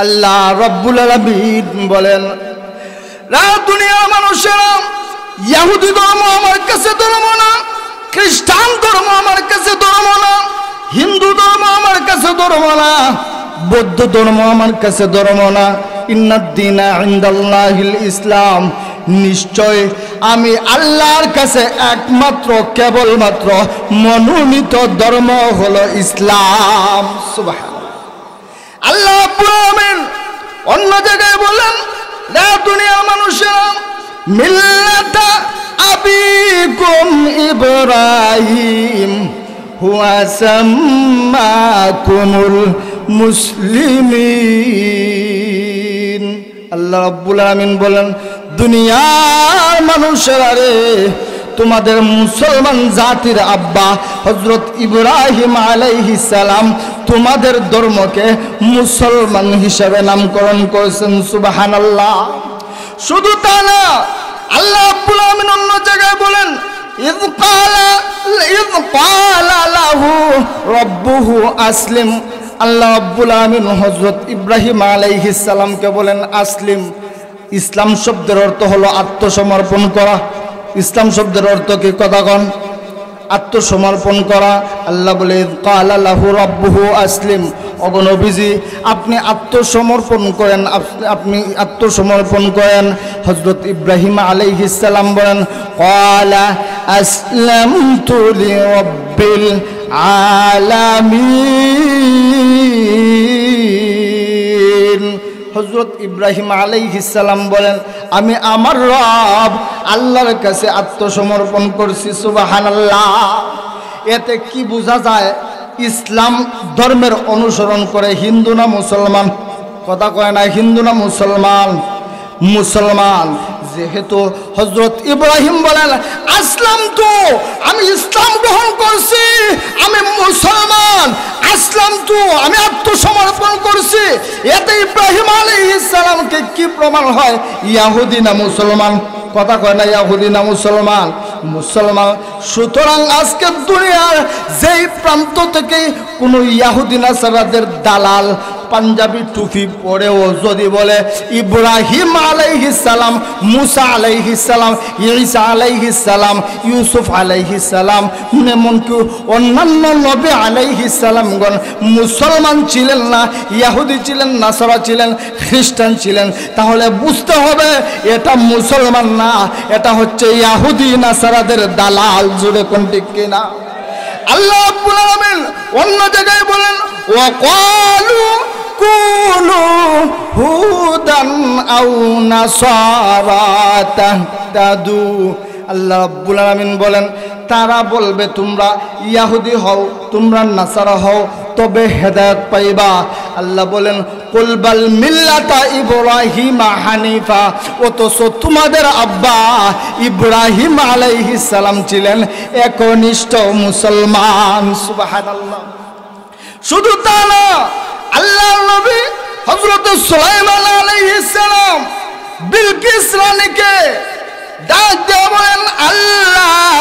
আল্লাহ রাব্বুল আলামিন বলেন, রা দুনিয়ার মানুষেরা, ইহুদি ধর্ম আমার কাছে ধর্ম না, খ্রিস্টান ধর্ম আমার কাছে ধর্ম না, হিন্দু ধর্ম আমার কাছে ধর্ম না, বৌদ্ধ ধর্ম আমার কাছে ধর্ম না, ইন্নাদ-দীনা ইনদাল্লাহিল ইসলাম, নিশ্চয় আমি আল্লাহর কাছে একমাত্র কেবলমাত্র মনোনীত ধর্ম হলো ইসলাম। সুবহানাল্লাহ। আল্লাহ রাব্বুল আলামিন অন্য জায়গায় বলেন, লা দুনিয়ার মানুষেরা, মিল্লাতা আবিকুম ইব্রাহিম হুয়া সাম্মাকুমুল মুসলিমিন। আল্লাহ রাব্বুল আলামিন বলেন, দুনিয়ার মানুষেরা রে, তোমাদের মুসলমান জাতির আব্বা হযরত ইব্রাহিম আলাইহিস সালাম তোমাদের ধর্মকে মুসলমান হিসেবে নামকরণ করেছেন। সুবহানাল্লাহ। শুধু তা না, আল্লাহ রাব্বুল আলামিন অন্য জায়গায় বলেন, ইয ক্বালা লাহু রাব্বুহু আসলিম। আল্লাহ রাব্বুল আলামিন হযরত ইব্রাহিম আলাইহিস সালামকে বলেন আসলিম। ইসলাম শব্দের অর্থ হলো আত্মসমর্পণ করা। ইসলাম শব্দের অর্থ কি কথা কন? আত্মসমর্পণ করা। আল্লাহ বলে, ইয ক্বালা লাহু রাব্বুহু আসলিম। ওগো নবীজি, আপনি আত্মসমর্পণ করেন, আপনি আত্মসমর্পণ করেন। হযরত ইব্রাহিম আলাইহিস সালাম বলেন, ক্বালা আসলামতু লিরাব্বিল আলামিন। হযরত ইব্রাহিম আলাইহিস সালাম বলেন, আমি আমার রব আল্লাহর কাছে আত্মসমর্পণ করছি। সুবহানাল্লাহ। এতে কি বোঝা যায়? ইসলাম ধর্মের অনুসরণ করে হিন্দু না মুসলমান? কথা কয় না, হিন্দু না মুসলমান? মুসলমান। যেহেতু হযরত ইব্রাহিম বলেন, আসলাম তো, আমি ইসলাম গ্রহণ করছি, আমি মুসলমান, আসলাম তো, আমি আত্মসমর্পণ করছি। এতে ইব্রাহিম আলাইহিস সালামকে কি প্রমাণ হয়? ইহুদি না মুসলমান? কথা কয় না, ইহুদি না মুসলমান? মুসলমান। সুতরাং আজকে দুনিয়ার যেই প্রান্ত থেকে কোনো ইহুদি নাসারাদের দালাল পাঞ্জাবি টুপি পরেও যদি বলে ইব্রাহিম আলাইহিস সালাম, মুসা আলাইহিস সালাম, ঈসা আলাইহিস সালাম, ইউসুফ আলাইহিস সালাম, এমনকি অন্যান্য নবী আলাইহিস সালামগণ মুসলমান ছিলেন না, ইহুদি ছিলেন, নাসারা ছিলেন, খ্রিস্টান ছিলেন, তাহলে বুঝতে হবে এটা মুসলমান না, এটা হচ্ছে ইহুদি নাসারাদের দালাল। জুড়ে কোন ঠিক কিনা? আল্লাহ রাব্বুল আলামিন অন্য জায়গায় বলেন, ওয়া ক্বালু কুনু হুদান আও নাসারা তাহতাদু। আল্লাহ রাব্বুল আলামিন বলেন, তারা বলবে তোমরা ইহুদি হও, তোমরা নাসারা হও, তবে হেদায়েত পাইবা। আল্লাহ বলেন, কুল বাল মিল্লাতা ইব্রাহিম হানিফা। অথচ তোমাদের আব্বা ইব্রাহিম আলাইহিস সালাম ছিলেন একনিষ্ঠ মুসলমান। সুবহানাল্লাহ। শুধু তা না, আল্লাহর নবী হযরত সুলাইমান আলাইহিস সালাম বিলকিস রানীকে ডাক দিয়ে বলেন, আল্লাহ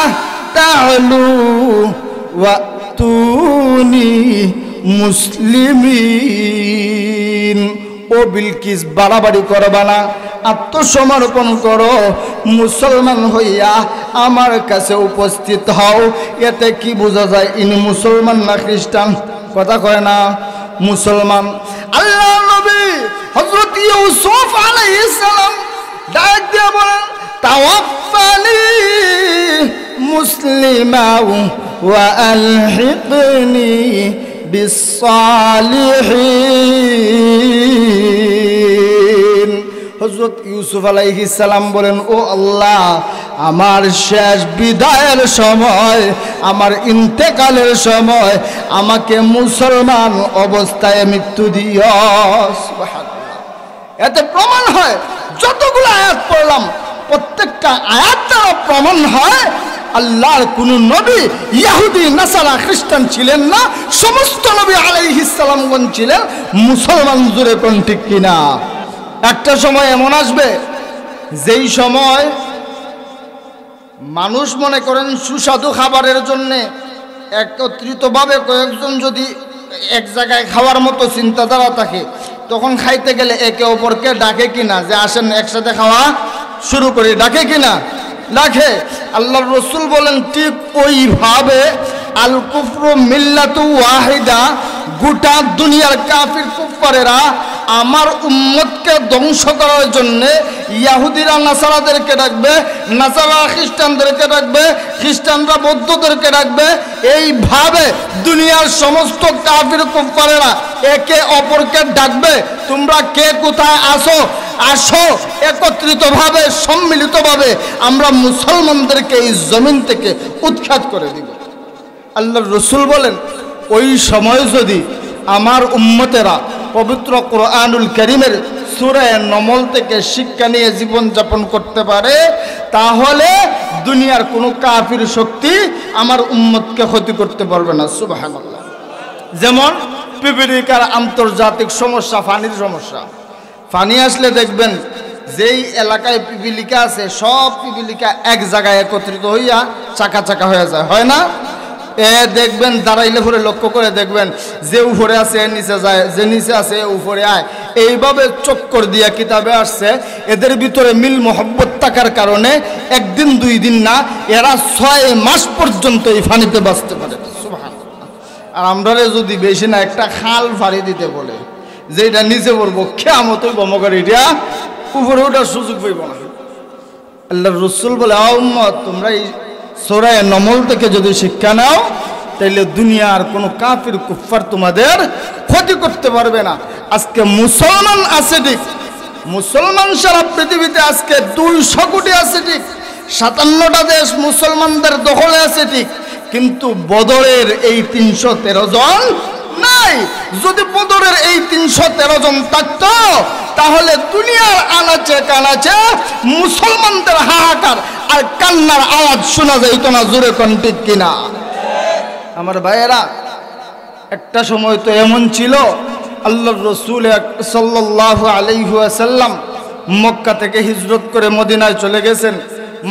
তাআলু ওয়াতুনি মুসলিমিন। ও বিলকিস, বাড়াবাড়ি করবা না, আত্মসমর্পণ করো, মুসলমান হইয়া আমার কাছে উপস্থিত হও। এতে কি বোঝা যায়? ইনি মুসলমান না খ্রিস্টান? কথা কয় না, মুসলমান। আল্লাহর নবী হযরত ইউসুফ আলাইহিস সালাম ডাক দিয়ে বলেন, তাওয়াফফানি মুসলিমা ওয়া আলহিকনি বিসসালিহিন। হযরত ইউসুফ আলাইহিস সালাম বলেন, ও আল্লাহ, আমার শেষ বিদায়ের সময়, আমার ইন্তেকালের সময় আমাকে মুসলমান অবস্থায় মৃত্যু দিও। সুবহানাল্লাহ। এতে প্রমাণ হয়, যতগুলো আয়াত পড়লাম প্রত্যেকটা আয়াত দ্বারা প্রমাণ হয় আল্লাহর কোন নবী ইহুদি নাসারা খ্রিস্টান ছিলেন না, সমস্ত নবী আলাইহিস সালামগণ ছিলেন মুসলমান। জুড়ে কোন ঠিক কিনা? একটা সময় এমন আসবে যেই সময় মানুষ মনে করেন সুস্বাদু খাবারের জন্য একত্রিতভাবে কয়েকজন যদি এক জায়গায় খাওয়ার মতো চিন্তাধারা থাকে, তখন খাইতে গেলে একে অপরকে ডাকে কিনা যে আসেন একসাথে খাওয়া শুরু করি, ডাকে কিনা? ডাকে। আল্লাহর রসুল বলেন ঠিক ওইভাবে আল কুফরু মিল্লাতু ওয়াহিদা, গোটা দুনিয়ার কাফির কুফারেরা আমার উম্মতকে ধ্বংস করার জন্য ইহুদিরা নাসারাদেরকে ডাকবে, নাসারা খ্রিস্টানদেরকে ডাকবে, খ্রিস্টানরা বৌদ্ধদেরকে ডাকবে। এইভাবে দুনিয়ার সমস্ত কাফির কুফারেরা একে অপরকে ডাকবে, তোমরা কে কোথায় আসো, আসো একত্রিতভাবে সম্মিলিতভাবে আমরা মুসলমানদেরকে এই জমিন থেকে উৎখাত করে দিব। আল্লাহর রসুল বলেন ওই সময় যদি আমার উম্মতেরা পবিত্র কোরআনুল কারীমের সূরা নমল থেকে শিক্ষা নিয়ে জীবন যাপন করতে পারে, তাহলে দুনিয়ার কোনো কাফির শক্তি আমার উম্মতকে ক্ষতি করতে পারবে না। সুবহানাল্লাহ। যেমন পিপিলিকার আন্তর্জাতিক সমস্যা, পানির সমস্যা। পানি আসলে দেখবেন যেই এলাকায় পিপিলিকা আছে সব পিপিলিকা এক জায়গায় একত্রিত হইয়া চাকা চাকা হয়ে যায়, হয় না? দেখবেন দাঁড়াইলে পরে লক্ষ্য করে দেখবেন যে উপরে আছে নিচে যায়, যে নিচে আছে উপরে আয়। এইভাবে চক্কর দিয়া কিতাবে আসছে এদের ভিতরে মিল মোহব্বত থাকার কারণে একদিন দুই দিন না, এরা 6 মাস পর্যন্ত এই পানিতে বাঁচতে পারে। সুবহানাল্লাহ। আর আমরা যদি বেশি না একটা খাল ফাড়ি দিতে বলে যে এটা নিচে পড়বো, কিয়ামতই বমকারীরা উপরে ওঠার সুযোগ পাইব না। আল্লাহর রাসূল বলে উম্মত তোমরা এই সূরা নমল থেকে যদি শিক্ষা নাও তাহলে দুনিয়ার কোনো কাফির কুফার তোমাদের ক্ষতি করতে পারবে না। আজকে মুসলমান আছে ঠিক, মুসলমান সারা পৃথিবীতে আজকে 200 কোটি আছে ঠিক, 57টা দেশ মুসলমানদের দখলে আছে ঠিক, কিন্তু বদরের এই 313 জন নাই। যদি বদরের এই 313 জন থাকতো তাহলে দুনিয়ার আনাচে কানাচে মুসলমানদের হাহাকার আর কান্নার আওয়াজ শোনা যাইত না। জোরে কোন ঠিক কিনা? আমার ভাইয়েরা, একটা সময় তো এমন ছিল আল্লাহর রাসূল সাল্লাল্লাহু আলাইহি ওয়াসাল্লাম মক্কা থেকে হিজরত করে মদিনায় চলে গেছেন।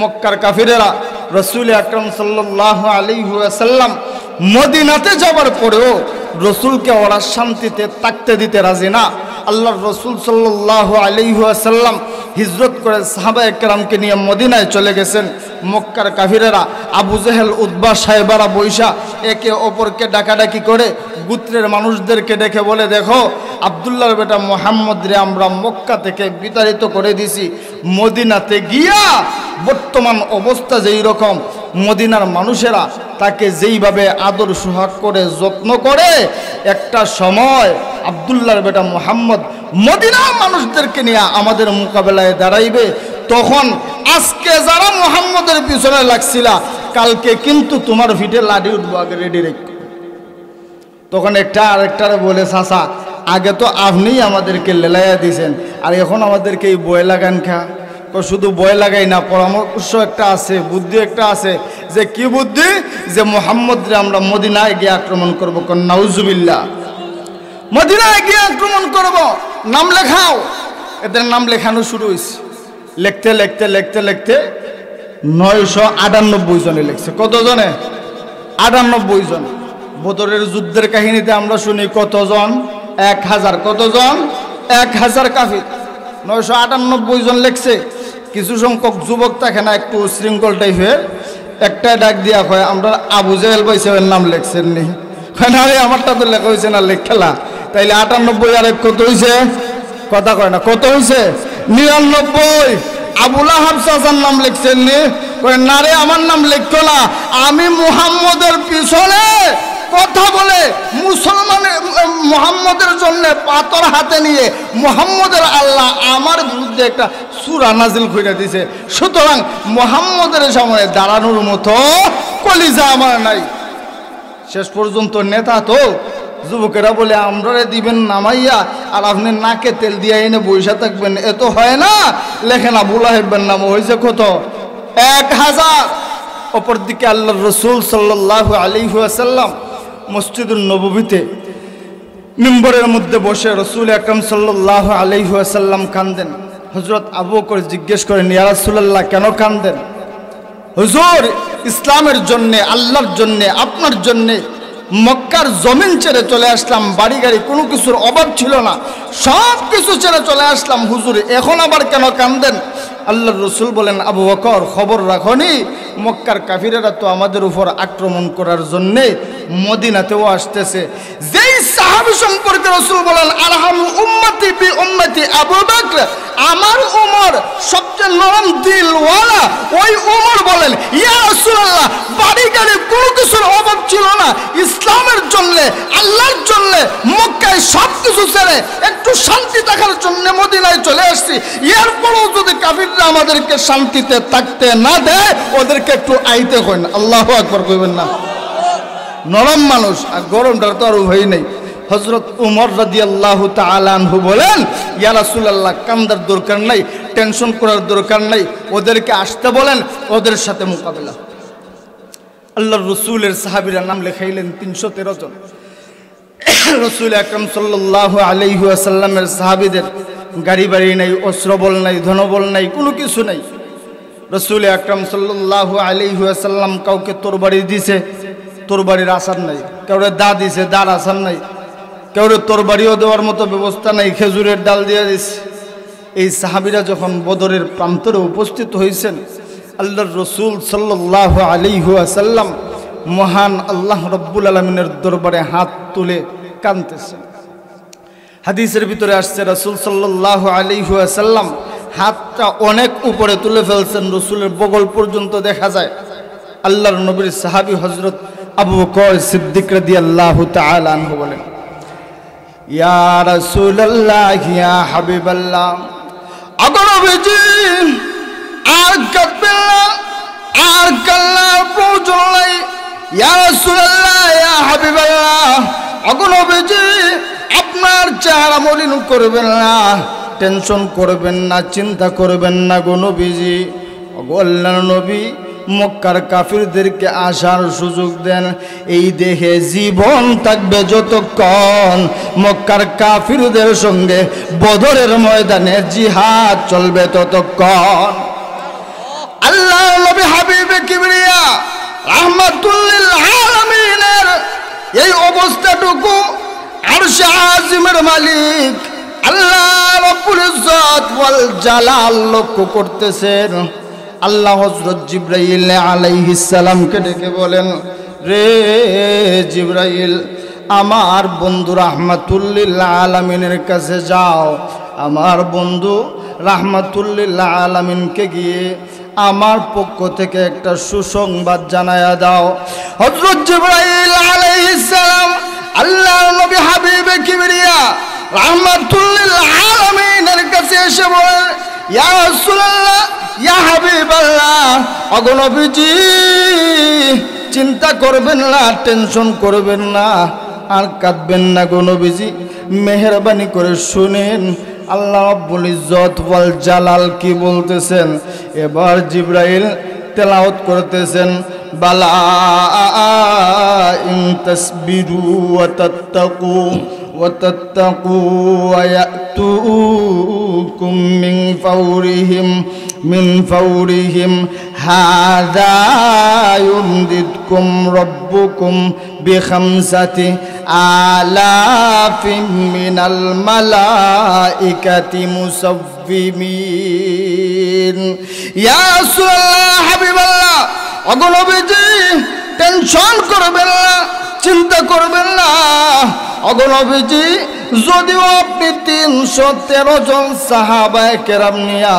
মক্কার কাফিরেরা রাসূল আকরাম সাল্লাল্লাহু আলাইহি ওয়াসাল্লাম মদিনাতে যাবার পরেও রসুলকে ওরা শান্তিতে থাকতে দিতে রাজি না। আল্লাহর রসুল সাল্লাল্লাহু আলাইহি ওয়াসাল্লাম হিজরত করে সাহাবায়ে কেরামকে নিয়ে মদিনায় চলে গেছেন। মক্কার কাফিরেরা আবু জেহেল উতবা সাহেবারা বৈশা একে অপরকে ডাকাডাকি করে গোত্রের মানুষদেরকে ডেকে বলে, দেখো আব্দুল্লাহর বেটা মুহাম্মদ রে আমরা মক্কা থেকে বিতাড়িত করে দিছি। মদিনাতে গিয়া বর্তমান অবস্থা যেই রকম, মদিনার মানুষেরা তাকে যেইভাবে আদর সোহাগ করে যত্ন করে, একটা সময় আব্দুল্লাহর বেটা মুহাম্মদ মদিনার মানুষদেরকে নিয়ে আমাদের মোকাবেলায় দাঁড়াইবে। তখন আজকে যারা মুহাম্মদের পিছনে লাগছিলা, কালকে কিন্তু তোমার ভিটে লাঠি উঠবো, আগে রেডি রেখো। তখন একটা আরেকটারে বলে, চাচা আগে তো আপনিই আমাদেরকে লেলাইয়া দিয়েছেন, আর এখন আমাদেরকে এই বয় লাগান খা। তো শুধু বয় লাগাই না, পরামর্শ একটা আছে, বুদ্ধি একটা আছে। যে কি বুদ্ধি? যে মুহাম্মদরে আমরা মদিনায় গিয়ে আক্রমণ করবো। কোন নাউজুবিল্লাহ। মদিনায় গিয়ে আক্রমণ করব, নাম লেখাও। এদের নাম লেখানো শুরু হয়েছে। লিখতে লিখতে লিখতে লিখতে 998 জনে লিখছে। কতজনে? 98 জন। বদরের যুদ্ধের কাহিনীতে আমরা শুনি কতজন? 1000। কতজন? 1000 কাফির। 998 জন লিখছে। কিছু সংখ্যক যুবক থাকে না একটু শৃঙ্খল টাইপের, একটা ডাক দিয়া কয়, আমরা আবু জেহেল ভাই সাহেবের নাম লিখছেন নি? আরে আমারটা তো লেখা হয়েছে না, লেখলা। তাইলে 98 আর কত হয়েছে? কথা কয় না, কত হয়েছে? 99। আবুল আহাব চাচার নাম লিখছেন নি? কয় না রে, আমার নাম লিখতো না, আমি মুহাম্মদের পিছনে কথা বলে মুসলমানের মুহাম্মদের জন্য পাথর হাতে নিয়ে মুহাম্মদের আল্লাহ আমার বিরুদ্ধে একটা সূরা নাজিল করে দিয়েছে। সুতরাং মুহাম্মদের সামনে দাঁড়ানোর মতো কলিজা আমার নাই। শেষ পর্যন্ত নেতা তো যুবকেরা বলে, আমরা দিবেন নামাইয়া আর আপনি নাকে তেল দিয়ে এনে বসে থাকবেন, এ তো হয় না। লেখেন আবু লাহেবের নাম হয়েছে কত? 1000। অপরদিকে আল্লাহর রাসূল সাল্লাল্লাহু আলাইহি ওয়াসাল্লাম মসজিদুল নববীতে মিম্বরের মধ্যে বসে রাসূল আকরাম সাল্লাল্লাহু আলাইহি ওয়াসাল্লাম কাঁদেন। হযরত আবু বকর জিজ্ঞেস করেন, ইয়া রাসূলুল্লাহ কেন কাঁদেন? হুজুর ইসলামের জন্য, আল্লাহর জন্য, আপনার জন্য মক্কার জমিন ছেড়ে চলে আসলাম, বাড়ি গাড়ি কোনো কিছুর অভাব ছিল না, সব কিছু ছেড়ে চলে আসলাম হুজুর, এখন আবার কেন কান্দেন? আল্লাহর রসুল বলেন, আবু বকর খবর রাখনি, মক্কার কাফিরেরা তো আমাদের উপর আক্রমণ করার জন্যে মদিনাতেও আসতেছে। যেই সাহাবী সম্পর্কে রসুল বলেন, আরহামু উম্মতি বি উম্মতি আবু বকর, আমার উমর সবচেয়ে নরম দিলওয়ালা, ওই উমর বলেন, ইয়া রাসূলুল্লাহ, বাড়ি গাড়ি কোনো কিছুর অভাব ছিল না, ইসলামের জন্য, আল্লাহর জন্য মক্কায় সব কিছু ছেড়ে একটু শান্তি থাকার জন্য মদিনায় চলে আসছি, এরপরও যদি কাফিররা আমাদেরকে শান্তিতে থাকতে না দেয়, ওদেরকে একটু আইতে হয় না। আল্লাহু আকবার কইবেন না? নরম মানুষ, আর গরমটার তো আর ভয় নেই। হযরত উমর রাদিয়াল্লাহু তাআলা আনহু বলেন, ইয়া রাসূলুল্লাহ, কান্দার দরকার নাই, টেনশন করার দরকার নাই, ওদেরকে আসতে বলেন, ওদের সাথে মোকাবেলা। আল্লাহর রসুলের সাহাবীরা নাম লেখাইলেন 313 জন। রসুল আকরাম সাল্লাল্লাহু আলাইহি ওয়াসাল্লামের সাহাবীদের গাড়ি বাড়ি নাই, অস্ত্রবল নাই, ধনবল নাই, কোনো কিছু নাই। রসুল আকরাম সাল্লাল্লাহু আলাইহি ওয়াসাল্লাম কাউকে তরবারি দিছে, তরবারির আসার নাই, কাউরে দা দিছে, দার আসার নাই, কাউরে তরবারিও দেওয়ার মতো ব্যবস্থা নাই, খেজুরের ডাল দিয়ে দিছে। এই সাহাবীরা যখন বদরের প্রান্তরে উপস্থিত হয়েছেন, আল্লাহর রসুল সাল্লাল্লাহু আলাইহি ওয়াসাল্লাম মহান আল্লাহ রব্বুল আলামিনের দরবারে হাত তুলে কাঁদতেছেন। হাদিসের ভিতরে আসছে, রাসূল সাল্লাল্লাহু আলাইহি ওয়াসাল্লাম হাতটা অনেক উপরে তুলে ফেলছেন, রসুলের বগল পর্যন্ত দেখা যায়। আল্লাহর নবীর সাহাবী হযরত আবু বকর সিদ্দিক রাদিয়াল্লাহু তাআলা আনহু বলেন, ইয়া রাসূলুল্লাহ, ইয়া হাবিবাল্লাহ, আগনবীজি আর কাঁদবেন না, আর কান্নার প্রয়োজন নাই। ইয়া রাসূলুল্লাহ, ইয়া হাবিবাল্লাহ, আগনবীজি আপনার চেহারা মলিন করবেন না, টেনশন করবেন না, চিন্তা করবেন না গো নবীজি। আল্লাহর নবী মক্কার কাফিরদেরকে আসার সুযোগ দেন, এই দেহে জীবন থাকবে যতক্ষণ মক্কার কাফিরদের সঙ্গে বদরের ময়দানে জিহাদ চলবে ততক্ষণ। আল্লাহ নবী হাবিবে কিবরিয়া রাহমাতুল লিল আলামিনের এই অবস্থাটুকু আরশে আজিমের মালিক আল্লাহ রব্বুল ইজ্জত ওয়াল জালাল লক্ষ্য করতেছেন। আল্লাহ হযরত জিবরাইল আলাইহিস সালামকে ডেকে বলেন, রে জিবরাইল, আমার বন্ধু রাহমাতুল লিল আলামিনের কাছে যাও, আমার বন্ধু রাহমাতুল লিল আলামিনকে গিয়ে আমার পক্ষ থেকে একটা সুসংবাদ জানায়া দাও। হযরত জিবরাইল আলাইহিস সালাম আল্লাহর নবী হাবিবে কিবরিয়া রাহমাতুল লিল আলামিনের কাছে এসে বলেন, ইয়া রাসূলুল্লাহ, ইয়া হাবিবাল্লাহ, ওগো নবীজি, চিন্তা করবেন না, টেনশন করবেন না, আর কাঁদবেন না গো নবীজি, মেহেরবানি করে শুনেন আল্লাহ রব্বুল ইজ্জত ওয়াল জালাল কি বলতেছেন। এবার জিবরাইল তেলাওয়াত করতেছেন, বালা ইন তাসবিরু ওয়া তাত্তাকু ويأتوكم من فورهم هذا يمددكم ربكم ب5,000 آلاف من الملائكة مسومين। يا رسول الله حبيب الله, ওগো নবীজি, টেনশন করবেন না, চিন্তা করবেন না। ওগো নবীজি, যদিও আপনি 313 জন সাহাবায়ে কেরাম নিয়া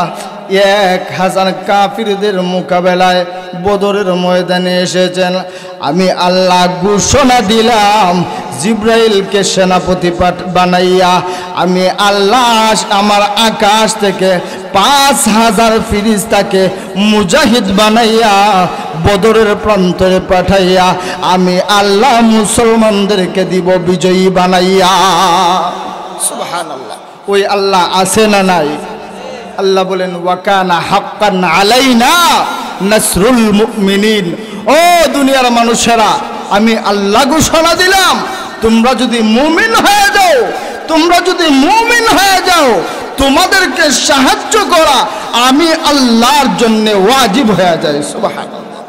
1000 কাফিরদের মোকাবেলায় বদরের ময়দানে এসেছেন, আমি আল্লাহ ঘোষণা দিলাম, জিবরাইলকে সেনাপতি বানাইয়া আমি আল্লাহ আমার আকাশ থেকে 5000 ফেরেশতাকে মুজাহিদ বানাইয়া বদরের প্রান্তরে পাঠাইয়া আমি আল্লাহ মুসলমানদেরকে দিব বিজয়ী বানাইয়া। সুবহানাল্লাহ। ওই আল্লাহ আছে না নাই? আল্লাহ বলেন, ওয়াকানা হাক্কান আলাইনা নাসরুল মুমিনিন। ও দুনিয়ার মানুষেরা, আমি আল্লাহ ঘোষণা দিলাম, তোমরা যদি মুমিন হয়ে যাও, তোমরা যদি মুমিন হয়ে যাও, তোমাদেরকে সাহায্য করা আমি আল্লাহর জন্য ওয়াজিব হয়ে যায়। সুবহানাল্লাহ।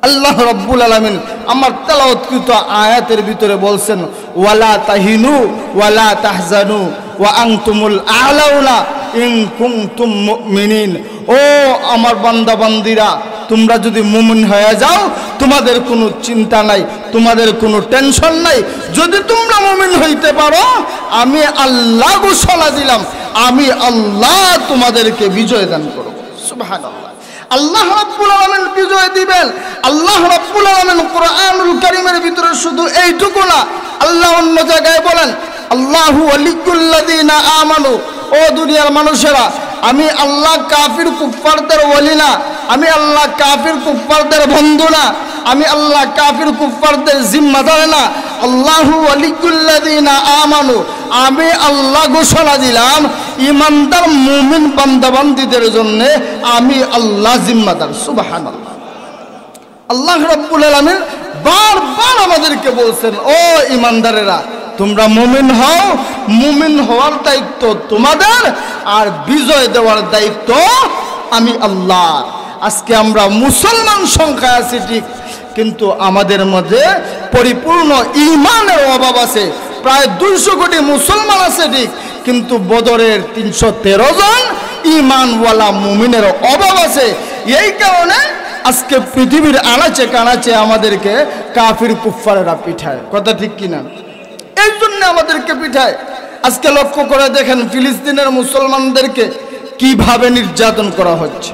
আল্লাহ রাব্বুল আলামিন আমার তেলাওয়াতকৃত আয়াতের ভিতরে বলছেন, ওয়ালা তাহিনু ওয়ালা তাহজানু ওয়া আনতুমুল আ'লাউনা ইন কুনতুম মুমিনিন। ও আমার বান্দা বান্দিরা, তোমরা যদি মুমিন হয়ে যাও তোমাদের কোনো চিন্তা নাই, তোমাদের কোনো টেনশন নাই। যদি তোমরা মুমিন হইতে পারো, আমি আল্লাহ ঘোষণা দিলাম, আমি আল্লাহ তোমাদেরকে বিজয় দান করব। সুবহানাল্লাহ। আল্লাহ রাব্বুল আলামিন বিজয় দিবেন। আল্লাহ রাব্বুল আলামিন কোরআনুল কারীমের ভিতরে শুধু এইটুকু না, আল্লাহ অন্য জায়গায় বলেন, আল্লাহু ওয়ালিয়ুল্লাযীনা আমানু। ও দুনিয়ার মানুষেরা, আমি আল্লাহ কাফির কুফফারদের ওলি না, আমি আল্লাহ কাফির কুফফারদের বন্ধু না, আমি আল্লাহ কাফির কুফফারদের জিম্মাদার না। আল্লাহু ওয়ালিয়ুল্লাযীনা আমানু, আমি আল্লাহ ঘোষণা দিলাম ঈমানদার মুমিন বান্দা বান্দীদের জন্য আমি আল্লাহ জিম্মাদার। সুবহানাল্লাহ। আল্লাহ রাব্বুল আলামিন বারবার আমাদেরকে বলছেন, ও ঈমানদারেরা, তোমরা মুমিন হও, মুমিন হওয়ার দায়িত্ব তোমাদের, আর বিজয় দেওয়ার দায়িত্ব আমি আল্লাহ। আজকে আমরা মুসলমান সংখ্যা আছি ঠিক, কিন্তু আমাদের মধ্যে পরিপূর্ণ ঈমানের অভাব আছে। প্রায় 200 কোটি মুসলমান আছে ঠিক, কিন্তু বদরের 313 জন ঈমানওয়ালা মুমিনের অভাব আছে। এই কারণে আজকে পৃথিবীর আনাচে কানাচে আমাদেরকে কাফির কুফফারেরা পিঠায়। কথা ঠিক কিনা? এই জন্য আমাদেরকে পিঠায়। আজকে লক্ষ্য করে দেখেন ফিলিস্তিনের মুসলমানদেরকে কিভাবে নির্যাতন করা হচ্ছে।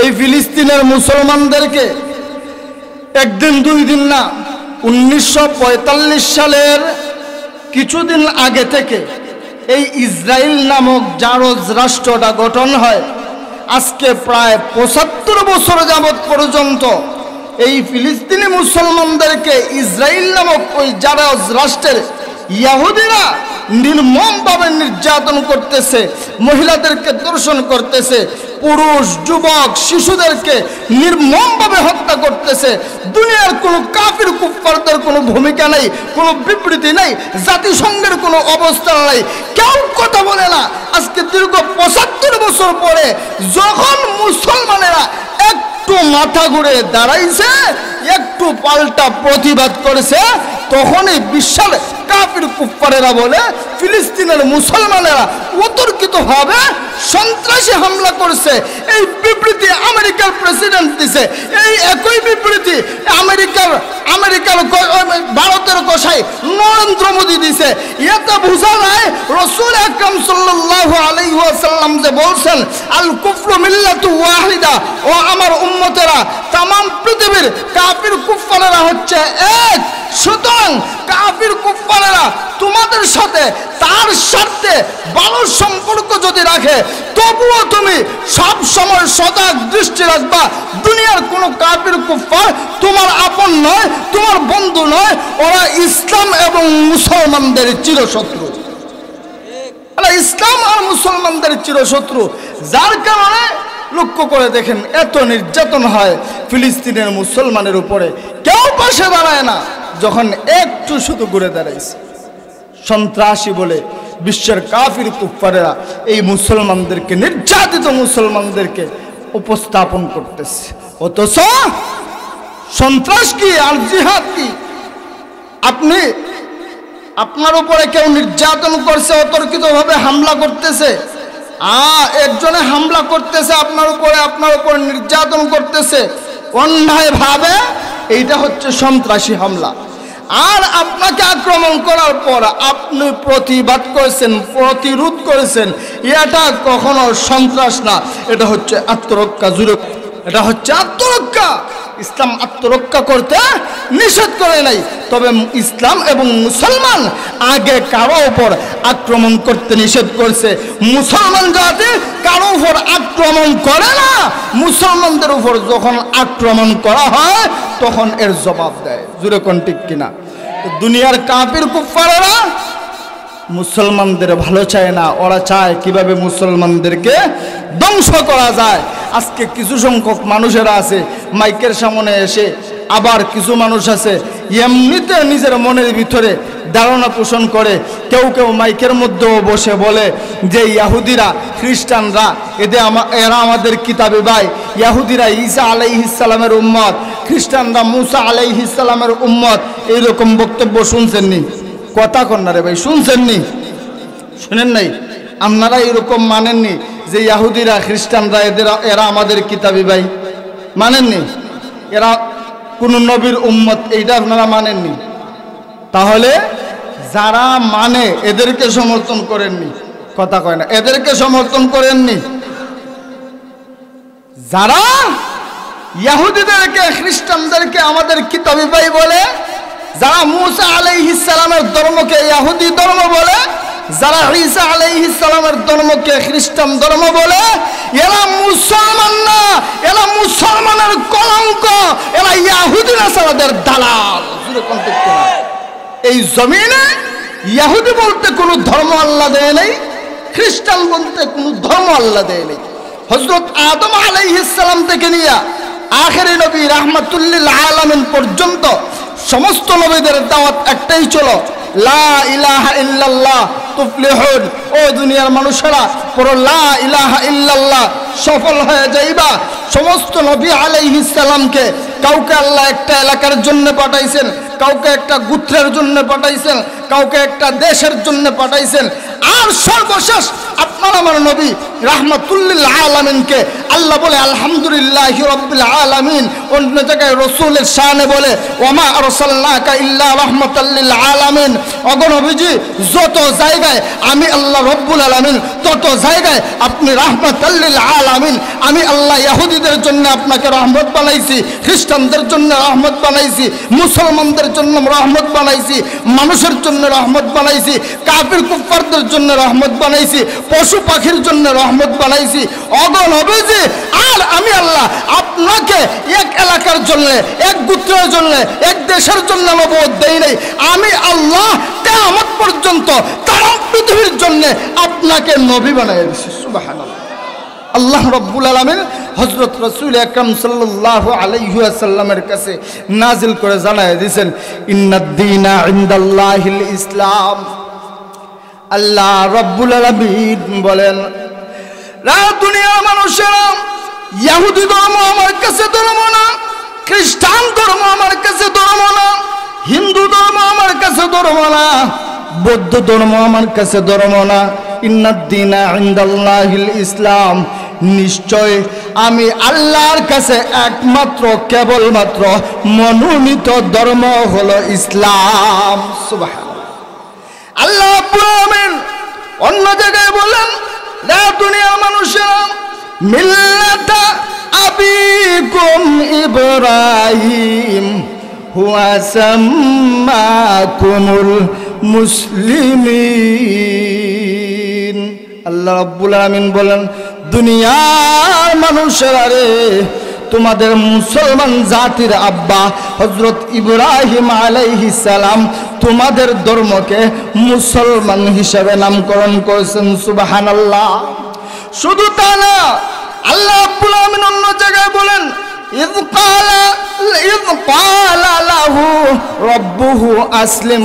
এই ফিলিস্তিনের মুসলমানদেরকে একদিন দুই দিন না, 1945 সালের কিছুদিন আগে থেকে এই ইসরায়েল নামক জারজ রাষ্ট্রটা গঠন হয়। আজকে প্রায় 75 বছর যাবৎ পর্যন্ত এই ফিলিস্তিনি মুসলমানদেরকে ইসরায়েল নামক ওই জারজ রাষ্ট্রের ইহুদিরা নির্মমভাবে নির্যাতন করতেছে, মহিলাদেরকে ধর্ষণ করতেছে, পুরুষ যুবক শিশুদেরকে নির্মমভাবে হত্যা করতেছে। দুনিয়ার কোনো কাফির কুফফারদের কোনো ভূমিকা নেই, কোনো বিবৃতি নেই, জাতিসংঘের কোনো অবস্থান নেই, কেউ কথা বলে না। আজকে দীর্ঘ 75 বছর পরে যখন মুসলমানেরা একটু মাথা ঘুরে দাঁড়াইছে, একটু পাল্টা প্রতিবাদ করেছে, তখনই বিশাল কাফির কুফফারেরা বলে ফিলিস্তিনের মুসলমানেরা অতর্কিত ভাবে সন্ত্রাসী হামলা করছে। এই বিবৃতি আমেরিকার প্রেসিডেন্ট দিছে। এই একই বিবৃতি আমেরিকার ভারতের কসাই নরেন্দ্র মোদী দিছে। এতে বোঝা যায় রাসূল আকরাম সাল্লাল্লাহু আলাইহি ওয়াসাল্লাম যে বলছেন, আল কুফরু মিল্লাতু ওয়াহিদা, ও আমার উম্মতেরা, तमाम পৃথিবীর কাফির কুফফারেরা হচ্ছে এক। সুতরাং কাফির কুফফারেরা তোমাদের সাথে তার স্বার্থে ভালো সম্পর্ক যদি রাখে, তবুও তুমি সব সময় সজাগ দৃষ্টি রাখবা, দুনিয়ার কোনো কাফির কুফফার তোমার আপন নয়, তোমার বন্ধু নয়, ওরা ইসলাম এবং মুসলমানদের চিরশত্রু। ইসলাম আর মুসলমানদের চিরশত্রু। যার কারণে লক্ষ্য করে দেখেন এত নির্যাতন হয় ফিলিস্তিনের মুসলমানের উপরে, কেউ পাশে দাঁড়ায় না। যখন একটু শুধু ঘুরে দাঁড়াইছে, সন্ত্রাসী বলে বিশ্বের কাফির কুফফারেরা এই মুসলমানদেরকে, নির্যাতিত মুসলমানদেরকে উপস্থাপন করতেছে। অথচ সন্ত্রাস কি আর জিহাদ কি? আপনার উপরে কেউ নির্যাতন করছে, অতর্কিতভাবে হামলা করতেছে, একজনে হামলা করতেছে আপনার উপর নির্যাতন করতেছে অন্যায় ভাবে, এইটা হচ্ছে সন্ত্রাসী হামলা। আর আপনাকে আক্রমণ করার পর আপনি প্রতিবাদ করেছেন, প্রতিরোধ করেছেন, এটা কখনো সন্ত্রাস না, এটা হচ্ছে আত্মরক্ষা। জুড়ে এটা হচ্ছে আত্মরক্ষা। ইসলাম আত্মরক্ষা করতে নিষেধ করে নাই, তবে ইসলাম এবং মুসলমান আগে কারো উপর আক্রমণ করতে নিষেধ করছে। মুসলমান জাতি কারো উপর আক্রমণ করে না, মুসলমানদের উপর যখন আক্রমণ করা হয় তখন এর জবাব দেয়। জুড়ে কোন ঠিক কিনা? দুনিয়ার কাফির কুফফারেরা মুসলমানদের ভালো চায় না, ওরা চায় কিভাবে মুসলমানদেরকে ধ্বংস করা যায়। আজকে কিছু সংখ্যক মানুষেরা আছে মাইকের সামনে এসে আবার কিছু মানুষ আছে এমনিতে নিজের মনের ভিতরে ধারণা পোষণ করে, কেউ কেউ মাইকের মধ্যেও বসে বলে যে ইহুদিরা খ্রিস্টানরা এরা আমাদের কিতাবে ভাই, ইহুদিরা ঈসা আলাইহিস সালামের উম্মত, খ্রিস্টানরা মুসা আলাইহিস সালামের উম্মত। এইরকম বক্তব্য শুনছেননি? কথা কন না রে ভাই, শুনছেননি? শুনেন নাই? আপনারা এরকম মানেননি যে ইহুদিরা খ্রিস্টানরা এরা আমাদের কিতাবি ভাই? মানেননি? এরা কোন নবীর উম্মত, এইটা আপনারা মানেননি? তাহলে যারা মানে এদেরকে সমর্থন করেননি। কথা কয় না, এদেরকে সমর্থন করেননি। যারা ইহুদিদেরকে খ্রিস্টানদেরকে আমাদের কিতাবি ভাই বলে, যারা মুসা আলাইহিস সালামের ধর্মকে ইহুদি ধর্ম বলে, যারা ঈসা আলাইহিস সালামের ধর্মকে খ্রিস্টান ধর্ম বলে, এরা মুসলমান না, এরা মুসলমানের কলঙ্ক, এরা ইহুদি নাসারাদের দালাল। এই জমিনে ইহুদি বলতে কোনো ধর্ম আল্লাহ দেয় নাই, খ্রিস্টান বলতে কোনো ধর্ম আল্লাহ দেয় নাই। হযরত আদম আলাইহিস সালাম থেকে নিয়ে আখেরি নবী রাহমাতুল্লিল আলামিন পর্যন্ত সমস্ত নবীদের দাওয়াত একটাই ছিল, লা ইলাহা ইল্লাল্লাহ তুফলিহুন। ও দুনিয়ার মানুষেরা, পড়ো লা ইলাহা ইল্লাল্লাহ, সফল হয়ে যাইবা। সমস্ত নবী আলাইহিস সালামকে কাউকে আল্লাহ একটা এলাকার জন্য পাঠাইছেন, কাউকে একটা গোত্রের জন্য পাঠাইছেন, কাউকে একটা দেশের জন্য পাঠাইছেন। আর সর্বশেষ আপনার আমার নবী রাহমাতুল্লিল আলামিনকে আল্লাহ বলে আলহামদুলিল্লাহি রাব্বিল আলামিন। অন্য জায়গায় রাসূলের শানে বলে ওমা আরসালনাকা ইল্লা রাহমাতাল লিল আলামিন। ওগো নবীজি, যত জায়গায় আমি আল্লাহ রব্বুল আলামিন, তত জায়গায় আপনি রাহমাতাল লিল আলামিন। আমি আল্লাহ ইহুদিদের জন্য আপনাকে রহমত বানাইছি, খ্রিস্টানদের জন্য রহমত বানাইছি, মুসলমানদের জন্য রহমত বানাইছি, মানুষের জন্য রহমত বানাইছি, কাফির কুফফারদের জন্য রহমত বানাইছি, পশু পাখির জন্য রহমত বানাইছি। ওগো নবীজি, আর আমি আল্লাহ আপনাকে এক এলাকার জন্য, এক গোত্রের জন্য, এক দেশের জন্য নবুয়ত দেই নাই। আমি আল্লাহ কিয়ামত পর্যন্ত তাম পৃথিবীর জন্য আপনাকে নবী বানায় দিয়েছি। সুবহানাল্লাহ। আল্লাহ রাব্বুল আলামিন হযরত রাসূল আকরাম সাল্লাল্লাহু আলাইহি ওয়াসাল্লামের কাছে নাজিল করে জানায় দিয়েছেন, ইন্নাদ দীনা ইনদাল্লাহিল ইসলাম। আল্লাহ রাব্বুল আলামিন বলেন, রা দুনিয়ার মানুষেরা, ইহুদি ধর্ম আমার কাছে ধর্ম না, খ্রিস্টান ধর্ম আমার কাছে ধর্ম না, হিন্দু ধর্ম আমার কাছে ধর্ম না, বৌদ্ধ ধর্ম আমার কাছে ধর্ম না। ইন্নাদ দীনা ইনদাল্লাহিল ইসলাম। নিশ্চয় আমি আল্লাহর কাছে একমাত্র কেবলমাত্র মনোনীত ধর্ম হলো ইসলাম। সুবহানাল্লাহ। আল্লাহ রাব্বুল আলামিন অন্য জায়গায় বলেন, লা দুনিয়ার মানুষেরা, মিল্লাতা আবিকুম ইব্রাহিম হুয়া সাম্মাকুমুল মুসলিমিন। আল্লাহ রাব্বুল আলামিন বলেন, দুনিয়ার মানুষেরা রে, তোমাদের মুসলমান জাতির আব্বা হযরত ইব্রাহিম আলাইহিস সালাম তোমাদের ধর্মকে মুসলমান হিসেবে নামকরণ করেছেন। সুবহানাল্লাহ। শুধু তা না, আল্লাহ রাব্বুল আলামিন অন্য জায়গায় বলেন, ইয ক্বালা লাহু রাব্বুহু আসলিম।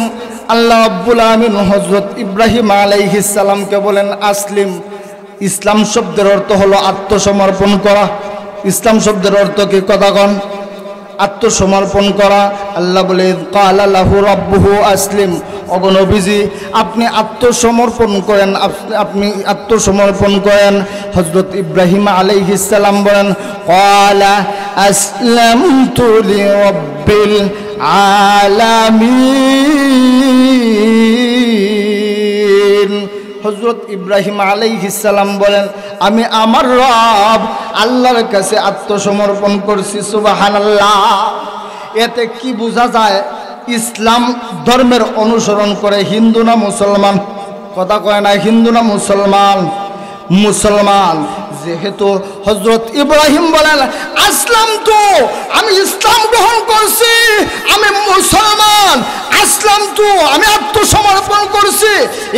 আল্লাহ রাব্বুল আলামিন হযরত ইব্রাহিম আলাইহিস সালামকে বলেন আসলিম। ইসলাম শব্দের অর্থ হলো আত্মসমর্পণ করা। ইসলাম শব্দের অর্থ কি? কথা কন। আত্মসমর্পণ করা। আল্লাহ বলে, ক্বালা লাহু রাব্বুহু আসলিম। ওগো নবীজি, আপনি আত্মসমর্পণ করেন, আপনি আত্মসমর্পণ করেন। হযরত ইব্রাহিম আলাইহিস সালাম বলেন, ক্বালা আসলামতু লিরাব্বিল আলামিন। হযরত ইব্রাহিম আলাইহিস সালাম বলেন, আমি আমার রব আল্লাহর কাছে আত্মসমর্পণ করছি। সুবহানাল্লাহ। এতে কি বোঝা যায়? ইসলাম ধর্মের অনুসরণ করে হিন্দু না মুসলমান? কথা কয় না, হিন্দু না মুসলমান? মুসলমান। যেহেতু হযরত ইব্রাহিম বলেন আসলাম, তো আমি ইসলাম গ্রহণ করছি, আমি মুসলমান। আসলাম, তো আমি আত্মসমর্পণ করছি।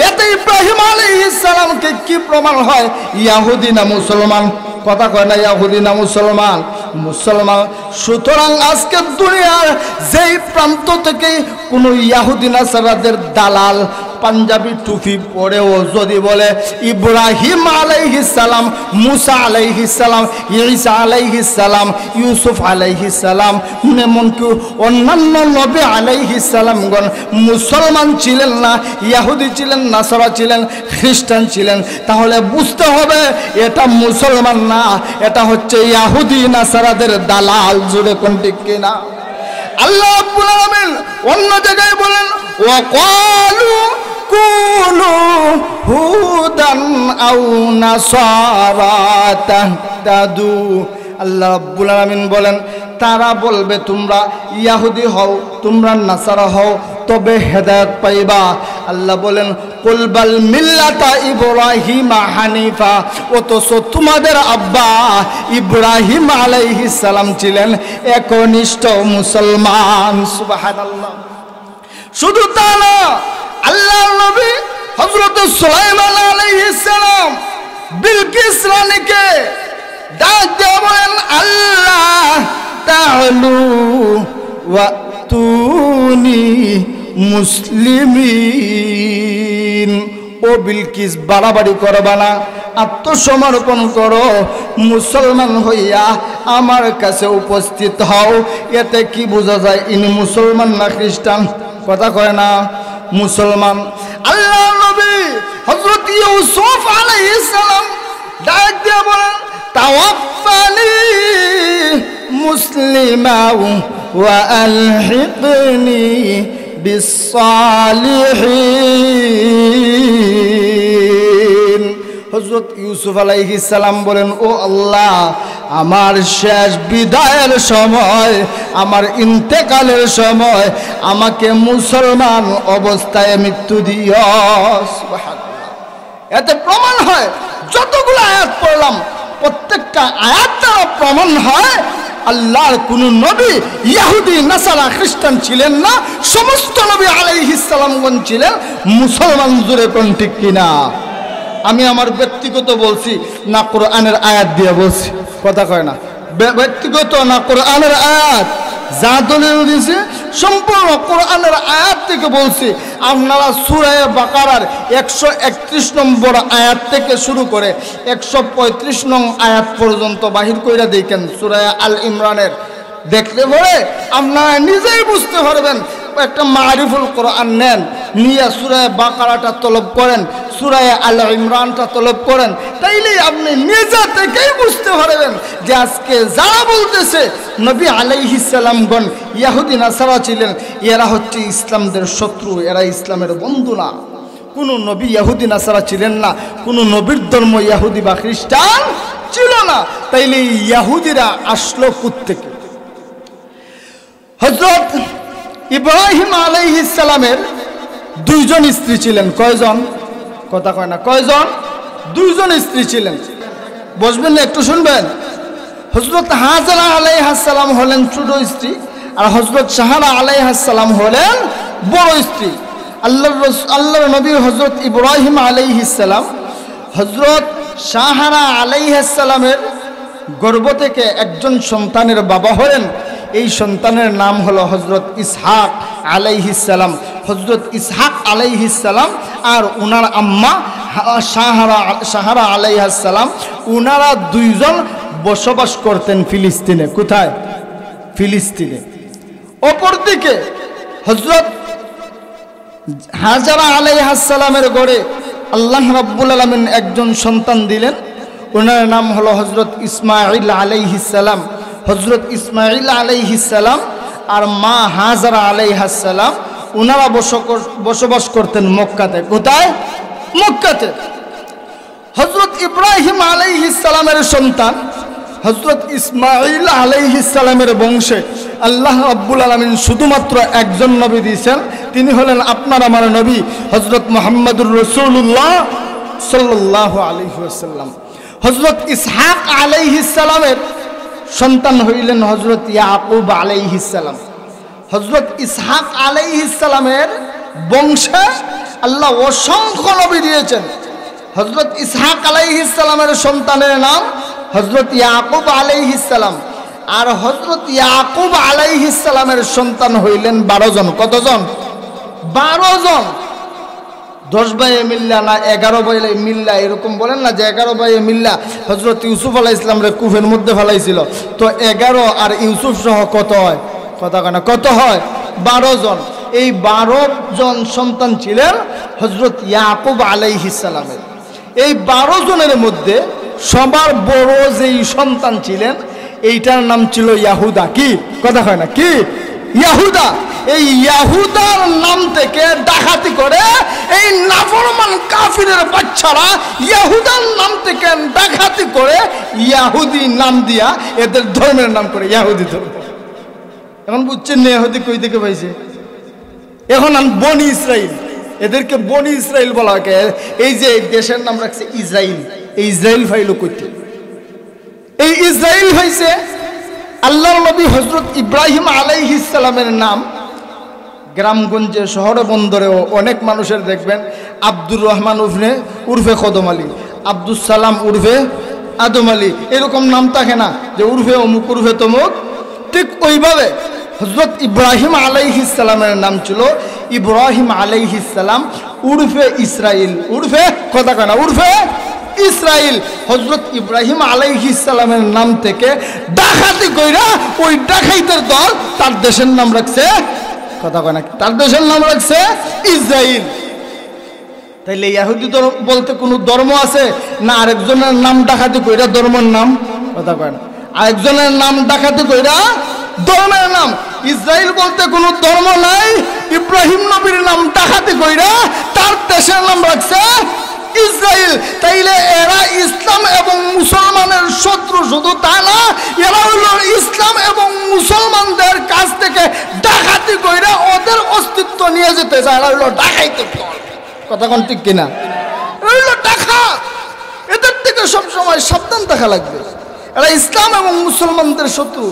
এতে ইব্রাহিম আলাইহিস সালামকে কি প্রমাণ হয়? ইহুদি না মুসলমান? কথা কয় না, ইহুদি না মুসলমান? মুসলমান। সুতরাং আজকে দুনিয়ার যেই প্রান্ত থেকে কোনো ইহুদি নাসারাদের দালাল পাঞ্জাবি টুপি পরেও যদি বলে ইব্রাহিম আলাইহিস সালাম, মুসা আলাইহিস সালাম, ঈসা আলাইহিস সালাম, ইউসুফ আলাইহিস সালাম, এমনকি অন্যান্য নবী আলাইহিস সালামগণ মুসলমান ছিলেন না, ইহুদি ছিলেন, নাসারা ছিলেন, খ্রিস্টান ছিলেন, তাহলে বুঝতে হবে এটা মুসলমান না, এটা হচ্ছে ইহুদি নাসারাদের দালাল। জুড়ে কোন ঠিক কিনা? আল্লাহ রাব্বুল আলামিন অন্য জায়গায় বলেন ওয়াকালু কুনু হুদান আও নাসারা তাহতাদু। আল্লাহ রাব্বুল আলামিন বলেন তারা বলবে তোমরা ইহুদি হও, তোমরা নাসারা হও, তবে হেদায়েত পাইবা। আল্লাহ বলেন কুল বাল মিল্লাতা ইব্রাহিম হানিফা, অথচ তোমাদের আব্বা ইব্রাহিম আলাইহিস সালাম ছিলেন একনিষ্ঠ মুসলমান। সুবহানাল্লাহ। শুধু তা না, আল্লাহর নবী হযরত সুলাইমান আলাইহিস সালাম বিলকিস রানীকে ডাক দিয়ে বলেন আল্লাহ তাআলু ওয়াতুনি মুসলিমিন। ও বিলকিস, বাড়াবাড়ি করবা না, আত্মসমর্পণ করো, মুসলমান হইয়া আমার কাছে উপস্থিত হও। এতে কি বোঝা যায় ইনি মুসলমান না খ্রিস্টান? কথা কয় না, মুসলমান। আল্লাহ নবী হযরত ইউসুফ আলাইহিস সালাম ডাক দিয়ে বলেন তাওয়াফানি মুসলিমা ওয়া আলহিকনি বিসসালিহিন। হযরত ইউসুফ আলাইহিস সালাম বলেন ও আল্লাহ, আমার শেষ বিদায়ের সময়, আমার ইন্তেকালের সময় আমাকে মুসলমান অবস্থায় মৃত্যু দিও। সুবহানাল্লাহ। এতে প্রমাণ হয় যতগুলো আয়াত পড়লাম প্রত্যেকটা আয়াত দ্বারা প্রমাণ হয় আল্লাহর কোন নবী ইহুদি নাসারা খ্রিস্টান ছিলেন না, সমস্ত নবী আলাইহিস সালামগণ ছিলেন মুসলমান। জুড়ে কোন ঠিক কিনা? আমি আমার ব্যক্তিগত বলছি না কোরআনের আয়াত দিয়ে বলছি? কথা কয় না, ব্যক্তিগত না কোরআনের আয়াত যা দলিল দিয়েছে সম্পূর্ণ কোরআনের আয়াত থেকে বলছি। আপনারা সূরা বাকারার 131 নম্বর আয়াত থেকে শুরু করে 135 নং আয়াত পর্যন্ত বাহির কইরা দেখেন সূরা আল ইমরানের, দেখলে পরে আপনারা নিজেই বুঝতে পারবেন। একটা মারিফুল কোরআন নেন, নিয়ে সূরা বাকারাটা তলব করেন, সূরা আল ইমরানটা তলব করেন, তাইলেই আপনি নিজে থেকেই বুঝতে পারবেন যে আজকে যারা বলতেছে নবী আলাইহিস সালামগণ ইহুদি নাসারা ছিলেন, এরা হচ্ছে ইসলামদের শত্রু, এরা ইসলামের বন্ধু না। কোনো নবী ইহুদি নাসারা ছিলেন না, কোনো নবীর ধর্ম ইহুদি বা খ্রিস্টান ছিল না। তাইলে ইহুদিরা আসলো কোত্থেকে? হযরত ইব্রাহিম আলাইহিস সালামের দুইজন স্ত্রী ছিলেন। কয়জন? কথা কয় না, কয়জন? দুইজন স্ত্রী ছিলেন। বসবেন না, একটু শুনবেন। হযরত হাজরা আলাইহিস সালাম হলেন ছোট স্ত্রী, আর হযরত সাহারা আলাইহিস সালাম হলেন বড় স্ত্রী। আল্লাহর নবী হযরত ইব্রাহিম আলাইহিস সালাম হযরত সাহারা আলাইহিস সালামের গর্ভ থেকে একজন সন্তানের বাবা হলেন। এই সন্তানের নাম হলো হযরত ইসহাক আলাইহিস সালাম। হযরত ইসহাক আলাইহিস সালাম আর ওনার আম্মা সাহারা আলাইহিস সালাম, ওনারা দুইজন বসবাস করতেন ফিলিস্তিনে। কোথায়? ফিলিস্তিনে। অপরদিকে হযরত হাজরা আলাইহিস সালামের ঘরে আল্লাহ রাব্বুল আলামিন একজন সন্তান দিলেন, ওনার নাম হলো হযরত ইসমাঈল আলাইহিস সালাম। হযরত ইসমাঈল আলাইহিস সালাম আর মা হাজরা আলাইহিস সালাম ওনারা বসবাস করতেন মক্কাতে। কোথায়? মক্কাতে। হযরত ইব্রাহিম আলাইহিস সালামের সন্তান হযরত ইসমাঈল আলাইহিস সালামের বংশে আল্লাহ রাব্বুল আলামিন শুধুমাত্র একজন নবী দিয়েছেন, তিনি হলেন আপনার আমার নবী হযরত মুহাম্মদুর রাসূলুল্লাহ সাল্লাল্লাহু আলাইহি ওয়াসাল্লাম। হযরত ইসহাক আলাইহিস সালামের সন্তান হইলেন হযরত ইয়াকুব আলাইহিস সালাম। হযরত ইসহাক আলাইহিস সালামের বংশে আল্লাহ অসংখ্য নবী দিয়েছেন। হযরত ইসহাক আলাইহিস সালামের সন্তানের নাম হযরত ইয়াকুব আলাইহিস সালাম, আর হযরত ইয়াকুব আলাইহিস সালামের সন্তান হইলেন 12 জন। কতজন? 12 জন। 10 ভাইয়ে মিল্লা না 11 ভাইয়ে মিল্লা, এরকম বলেন না যে 11 ভাইয়ে মিল্লা হযরত ইউসুফ আলাইহিস সালামরে কুফের মধ্যে ফেলাইছিল। তো 11 আর ইউসুফ সহ কত হয়? কথা কেনা কত হয়? 12 জন। এই 12 জন সন্তান ছিলেন হযরত ইয়াকুব আলাইহিস সালামের। এই 12 জনের মধ্যে সবার বড় যেই সন্তান ছিলেন এইটার নাম ছিল ইয়াহুদা। কি কথা হয় না? কি ইয়াহুদা। এই ইয়াহুদার নাম থেকে ডাকাতি করে এই নাফরমান কাফিরের বাচ্চারা ইয়াহুদার নাম থেকে ডাকাতি করে ইয়াহুদি নাম দিয়া এদের ধর্মের নাম করে ইয়াহুদি ধর্ম। এখন বুঝছেন না ইয়াহুদি কই থেকে পাইছে? এখন বনি ইসরাইল, এদেরকে বনি ইসরাইল বলা হয়। এই যে দেশের নাম রাখছে ইসরাইল, এই ইসরাইল ফাইল করতে, এই ইসরাইল হয়েছে আল্লাহর নবী হযরত ইব্রাহিম আলাইহিস সালামের নাম। গ্রামগঞ্জে শহরে বন্দরেও অনেক মানুষের দেখবেন আব্দুর রহমান উর্ফে কদম আলী, আব্দুল সালাম উর্ফে আদম আলী, এরকম নাম থাকে না যে উর্ফে অমুক উর্ফে তমুক। ঠিক ওইভাবে হযরত ইব্রাহিম আলাইহিস সালামের নাম ছিল ইব্রাহিম আলাইহিস সালাম উর্ফে ইসরাইল, উর্ফে কথা কয় না উর্ফে ইসরাইল। হযরত ইব্রাহিম আলাইহিস সালামের নাম থেকে ডাকাতি কইরা ওই ডাকাইতের দল তার দেশের নাম রাখছে, কথা কয় না, তার দেশের নাম রাখছে ইসরাইল। তাইলে ইহুদি বলতে কোনো ধর্ম আছে না? আরেকজনের নাম ডাকাতি কইরা ধর্মের নাম, কথা কয় না, আরেকজনের নাম ডাকাতি কইরা ধর্মের নাম। ইসরাইল বলতে কোনো ধর্ম নাই, ইব্রাহিম নবীর নাম ডাকাতি কইরা তার দেশের নাম রাখছে ইসরাইল। তাইলে এরা ইসলাম এবং মুসলমানের শত্রু শুধু তা না, এরা হলো ইসলাম এবং মুসলমানদের কাছ থেকে ডাকাতি কইরা ওদের অস্তিত্ব নিয়ে যেতে চায়। এরা হলো ডাকাইতে দল, কথা কোন ঠিক কিনা? এরা হলো ডাকাত। এদের থেকে সবসময় সাবধান থাকা লাগবে। এরা ইসলাম এবং মুসলমানদের শত্রু।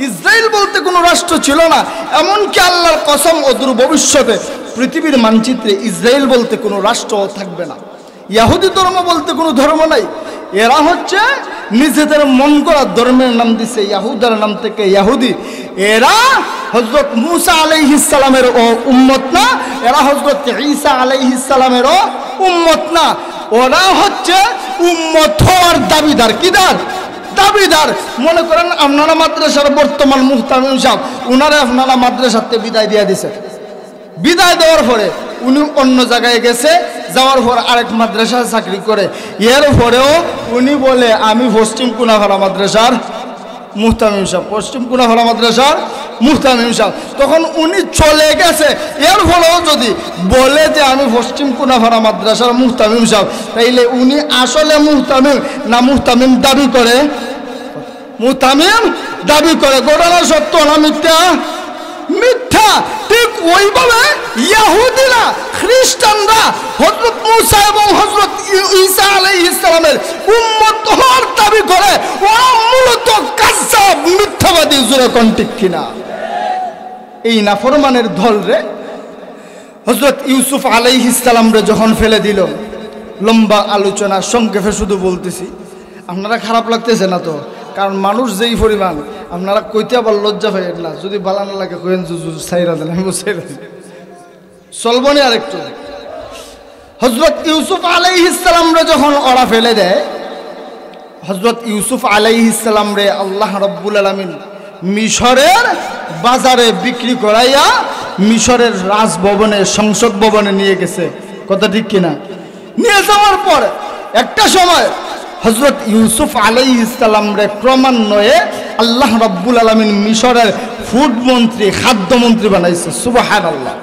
ইসরাইল বলতে কোনো রাষ্ট্র ছিল না, এমনকি আল্লাহর কসম অদূর ভবিষ্যতে পৃথিবীর মানচিত্রে ইসরাইল বলতে কোনো রাষ্ট্র থাকবে না। ইহুদি ধর্ম বলতে কোনো ধর্ম নাই। এরা হচ্ছে নিজেদের মন করা ধর্মের নাম দিছে ইয়াহুদার নাম থেকে ইহুদি। এরা হযরত মুসা আলাইহিস সালামের উম্মত না, এরা হযরত ঈসা আলাইহিস সালামেরও উম্মত না। ওরা হচ্ছে উম্মত হওয়ার দাবিদার। কিদার? দাবিদার। মনে করেন আপনারা মাদ্রাসার বর্তমান মুহতামিম সাহেব, উনারে আপনারা মাদ্রাসাতে বিদায় দিয়ে দিছে। বিদায় দেওয়ার পরে উনি অন্য জায়গায় গেছে, যাওয়ার পর আরেক মাদ্রাসায় চাকরি করে। এর পরেও উনি বলে আমি পশ্চিম কুনাফাড়া মাদ্রাসার মুহতামিম সাহেব, পশ্চিম কুনাফাড়া মাদ্রাসার মুহতামিম সাহেব। তখন উনি চলে গেছে, এর ফলেও যদি বলে যে আমি পশ্চিম কুনাফাড়া মাদ্রাসার মুহতামিম সাহেব, তাইলে উনি আসলে মুহতামিম না মুহতামিম দাবি করে? মুহতামিম দাবি করে। ঘটনা সত্য না মিথ্যা? মিথ্যা। ঠিক ওইভাবে ইহুদিরা, খ্রিস্টানরা হযরত মুসা এবং হযরত ঈসা আলাইহিস সালামের উম্মত হওয়ার দাবি করে। ওরা মূলত কাযযাব, মিথ্যাবাদী। জোরে কোন ঠিক কিনা? এই নাফরমানের দল রে হযরত ইউসুফ আলাইহিস সালাম রে যখন ফেলে দিল, লম্বা আলোচনা সংক্ষেপে শুধু বলতেছি, আপনারা খারাপ লাগতেছে না তো? কারণ মানুষ যেই পরিমাণ, আপনারা কইতে আবার লজ্জা পাইয়েন না। যদি ভালো না লাগে কইেন সাইরা দেন, আমি সাইরা দিই, চলব না আরেকটু। হযরত ইউসুফ আলাইহিস সালাম রে যখন ওরা ফেলে দেয়, হযরত ইউসুফ আলাইহিস সালাম রে আল্লাহ রাব্বুল আলামিন মিশরের বাজারে বিক্রি করাইয়া মিশরের রাজভবনে, সংসদ ভবনে নিয়ে গেছে। কথা ঠিক কিনা? নিয়ে যাওয়ার পর একটা সময় হযরত ইউসুফ আলাইহিস সালাম রে ক্রমান্বয়ে আল্লাহ রাব্বুল আলামিন মিশরের ফুড মন্ত্রী, খাদ্যমন্ত্রী বানাইছে। সুবহানাল্লাহ।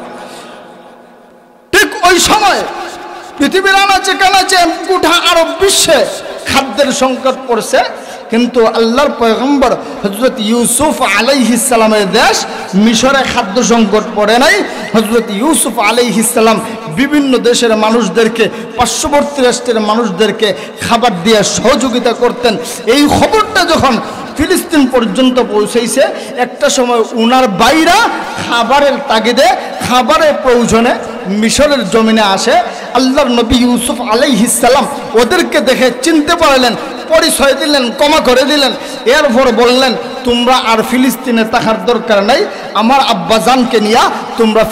ঠিক ওই সময় পৃথিবীর আনাচে কানাচে গোটা আরব বিশ্বে খাদ্যের সংকট পড়ছে, কিন্তু আল্লাহর পয়গম্বর হযরত ইউসুফ আলাইহিস সালামের দেশ মিশরে খাদ্য সংকট পড়ে নাই। হযরত ইউসুফ আলাইহিস সালাম বিভিন্ন দেশের মানুষদেরকে, পার্শ্ববর্তী রাষ্ট্রের মানুষদেরকে খাবার দিয়ে সহযোগিতা করতেন। এই খবরটা যখন ফিলিস্তিন পর্যন্ত পৌঁছেছে, একটা সময় উনার বাইরা খাবারের তাগিদে, খাবারের প্রয়োজনে মিশরের জমিনে আসে। আল্লাহর নবী ইউসুফ আলাইহিস সালাম ওদেরকে দেখে চিনতে পারলেন, পরিচয় দিলেন, ক্ষমা করে দিলেন। এরপর বললেন তোমরা আর ফিলিস্তিনে থাকার দরকার নাই, আমার আব্বাজানকে নিয়ে তোমরা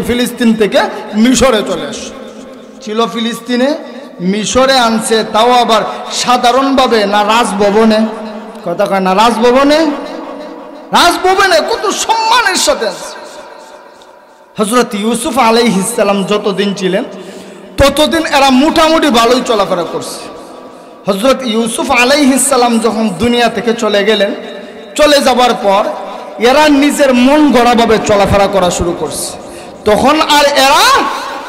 ফিলিস্তিন থেকে মিশরে চলে আসো। ছিল ফিলিস্তিনে, মিশরে আনছে, তাও আবার সাধারণভাবে না রাজভবনে, কথা কয় না রাজভবনে, রাজভবনে কত সম্মানের সাথে আছে। হযরত ইউসুফ আলাইহিস সালাম যতদিন ছিলেন ততদিন এরা মোটামুটি ভালোই চলাফেরা করছে। হযরত ইউসুফ আলাইহিস সালাম যখন দুনিয়া থেকে চলে গেলেন, চলে যাবার পর এরা নিজের মন গড়াভাবে চলাফেরা করা শুরু করছে। তখন আর এরা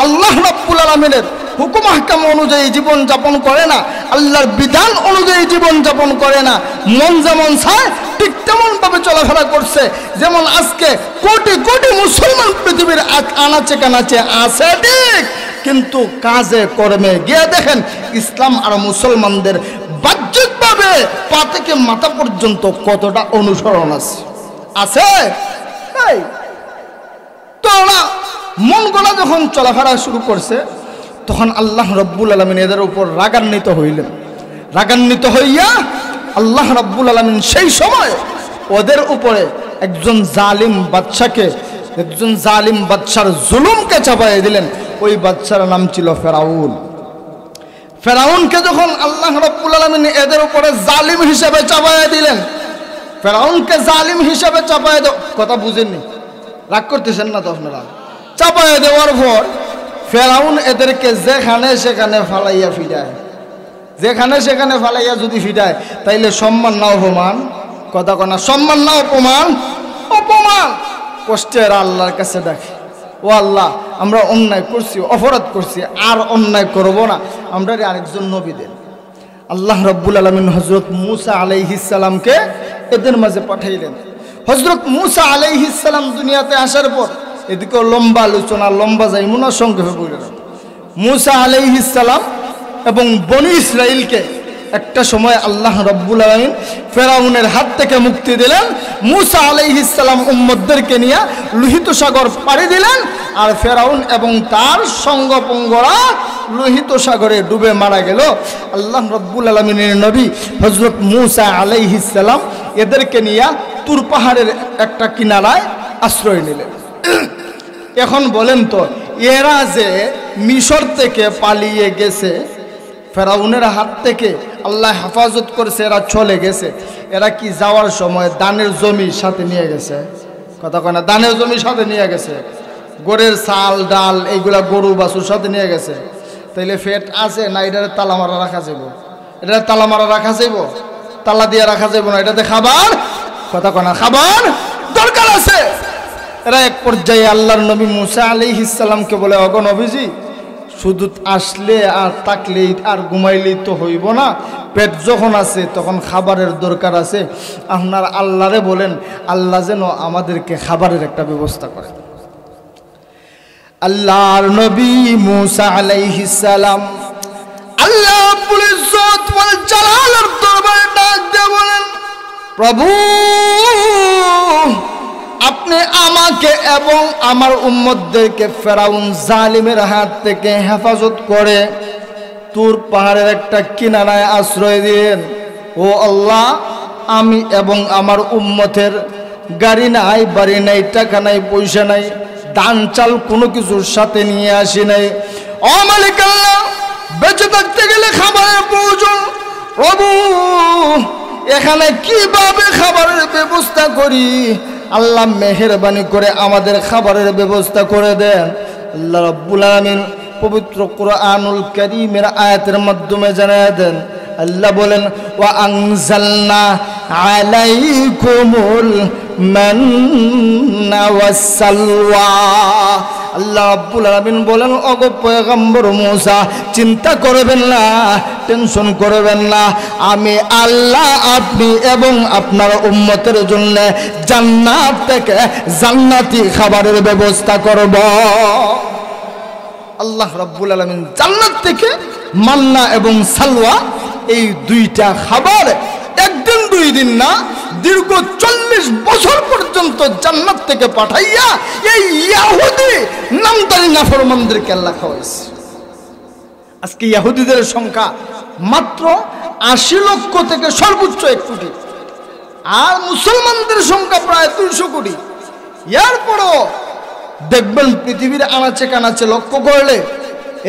আল্লাহ রাব্বুল আলামিনের হুকুম আহকাম অনুযায়ী জীবন যাপন করে না, আল্লাহর বিধান অনুযায়ী জীবন যাপন করে না। মন যেমন চায় ঠিক তেমন ভাবে চলাফেরা করছে। যেমন আজকে কোটি কোটি মুসলমান পৃথিবীর আনাচে কানাচে আছে ঠিক, কিন্তু কাজে কর্মে গিয়ে দেখেন ইসলাম আর মুসলমানদের বাহ্যিকভাবে পা থেকে মাথা পর্যন্ত কতটা অনুসরণ আছে, আছে তো ওরা মন গড়া যখন চলাফেরা শুরু করছে, তখন আল্লাহ রাব্বুল আলামিন এদের উপর রাগান্বিত হইলেন। রাগান্বিত হইয়া আল্লাহ রাব্বুল আলামিন সেই সময় ওদের উপরে একজন জালিম বাদশার জুলুমকে চাপাইয়ে দিলেন। ওই বাদশার নাম ছিল ফেরাউন। ফেরাউনকে যখন আল্লাহ রাব্বুল আলামিন এদের উপরে জালিম হিসেবে চাপাইয়ে দিলেন, ফেরাউনকে জালিম হিসেবে চাপাইয়ে কথা বুঝেননি, রাগ করতেছেন না তো আপনারা? চাপাইয়ে দেওয়ার পর ফেরাউন এদেরকে যেখানে সেখানে ফালাইয়া ফিরায়, যেখানে সেখানে ফালাইয়া যদি ফিরায় তাইলে সম্মান না অপমান, কথা কনা সম্মান না অপমান, অপমান কষ্টের আল্লাহর কাছে ডাকে, ও আল্লাহ আমরা অন্যায় করছি, অপরাধ করছি, আর অন্যায় করব না, আমরা আরেকজন নবী দেন। আল্লাহ রাব্বুল আলামিন হযরত মূসা আলাইহিস সালামকে এদের মাঝে পাঠাইলেন। হযরত মূসা আলাইহিস সালাম দুনিয়াতে আসার পর এদিকে লম্বা আলোচনা, লম্বা যাইমু না, সংক্ষেপে বলে রাখ। মূসা আলাইহিস সালাম এবং বনি ইসরাইলকে একটা সময় আল্লাহ রাব্বুল আলামিন ফেরাউনের হাত থেকে মুক্তি দিলেন। মূসা আলাইহিস সালাম উম্মতদেরকে নিয়ে লোহিত সাগর পাড়ি দিলেন, আর ফেরাউন এবং তার সঙ্গপঙ্গরা লোহিত সাগরে ডুবে মারা গেল। আল্লাহ রাব্বুল আলামিনের নবী হযরত মূসা আলাইহিস সালাম এদেরকে নিয়ে তুর পাহাড়ের একটা কিনারায় আশ্রয় নিলেন। এখন বলেন তো, এরা যে মিশর থেকে পালিয়ে গেছে, ফেরাউনের হাত থেকে আল্লাহ হেফাজত করেছে, এরা চলে গেছে, এরা কি যাওয়ার সময় দানের জমি সাথে নিয়ে গেছে? কথা কয় না, দানের জমি সাথে নিয়ে গেছে, গড়ের চাল ডাল এইগুলা গরু বাছুর সাথে নিয়ে গেছে। তাইলে ফেট আছে না এটার তালা মারা রাখা যাবো? এটা তালা মারা রাখা যাইব? তালা দিয়ে রাখা যাইব না, এটাতে খাবার, কথা কয় না, খাবার দরকার আছে। এরা এক পর্যায়ে আল্লাহর নবী মূসা আলাইহিস সালামকে বলে, ওগো নবীজি, শুধু আসলে আর থাকলেই আর ঘুমাইলেই তো হইব না, পেট যখন আছে তখন খাবারের দরকার আছে। আপনার আল্লাহরে বলেন, আল্লাহ যেন আমাদেরকে খাবারের একটা ব্যবস্থা করে। আল্লাহর নবী মূসা আলাইহিস সালাম আল্লাহ রাব্বুল ইজ্জত ওয়াল জালালের দরবারে ডাক দিয়ে বলেন, প্রভু আপনি আমাকে এবং আমার উম্মতদেরকে ফেরাউন জালিমের হাত থেকে হেফাজত করে তুর পাহাড়ের একটা কিনারায় আশ্রয় দিলেন। ও আল্লাহ, আমি এবং আমার উম্মতের গাড়ি নাই, বাড়ি নাই, টাকা নাই, পয়সা নাই, ধান চাল কোনো কিছুর সাথে নিয়ে আসি নাই। ও মালিক আল্লাহ, বেঁচে থাকতে গেলে খাবারের প্রয়োজন। প্রভু এখানে কিভাবে খাবারের ব্যবস্থা করি? আল্লাহ মেহেরবানি করে আমাদের খাবারের ব্যবস্থা করে দেন। আল্লাহ রাব্বুল আলামিন পবিত্র কুরআনুল কারীমের আয়াতের মাধ্যমে জানিয়ে দেন। আল্লাহ বলেন, ওয়া আনজালনা আলাইকুমুল মান্না ওয়াসসালওয়া। আল্লাহ রাব্বুল আলামিন বলেন, ওগো পয়গম্বর মূসা, চিন্তা করবেন না, টেনশন করবেন না, আমি আল্লাহ আপনি এবং আপনার উম্মতের জন্য জান্নাত থেকে জান্নাতি খাবারের ব্যবস্থা করব। আল্লাহ রাব্বুল আলামিন জান্নাত থেকে মান্না এবং সালওয়া এই দুইটা খাবার একদিন দুই দিন না, দীর্ঘ 40 বছর পর্যন্ত জান্নাত থেকে পাঠাইয়া এই ইহুদি নামদারি নাফরমানদেরকে আল্লাহ খাওয়াইছে। আজকে ইহুদিদের সংখ্যা মাত্র 80 লক্ষ থেকে সর্বোচ্চ 1 কোটি। আর মুসলমানদের সংখ্যা প্রায় 200 কোটি। এরপরও দেখবেন পৃথিবীর আনাচে কানাচে লক্ষ্য করলে